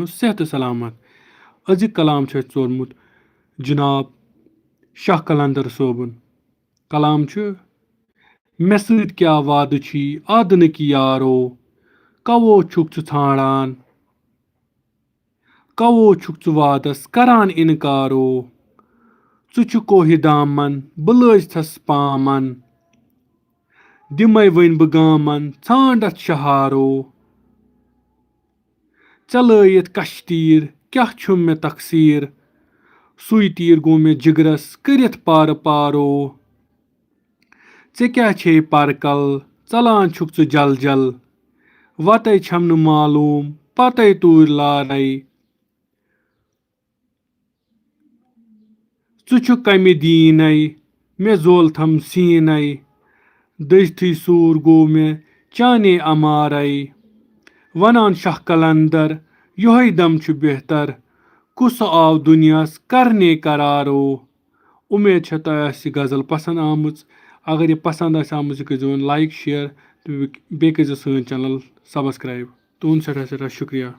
सेहत सलामत। अजिक कलाम चोरमुत जनाब शाह कलंदर सोबन। कलाम मे सत क्या वाद छी आद न की यारो कवो छुक ठाणान कवो छुक वादस करान इनकारो कोहि दामन बलज थस पामन दिमै वन बह गामन ांडथ शहारो चलयत कश्तीर क्या मे तकसीर सुई तीर गो मे जिगरस करित पार पारो क्या छे परकल चलान छुक जल जल वतै छम न मालूम पतै तूर लारै कमि दीनै मे जोल थम सीनै दजथै सूर गो मे चाने अमारै वनान शाह कलंदर योहै दम बेहतर कुस आव दुनियास करने करारो। उम्मीद है तह गज़ल पसंद आमुच। अगर यह पसंद आमुच कर लाइक शेयर तो बे कर सन चैनल सब्सक्राइब। तुंद सठा सठा शुक्रिया।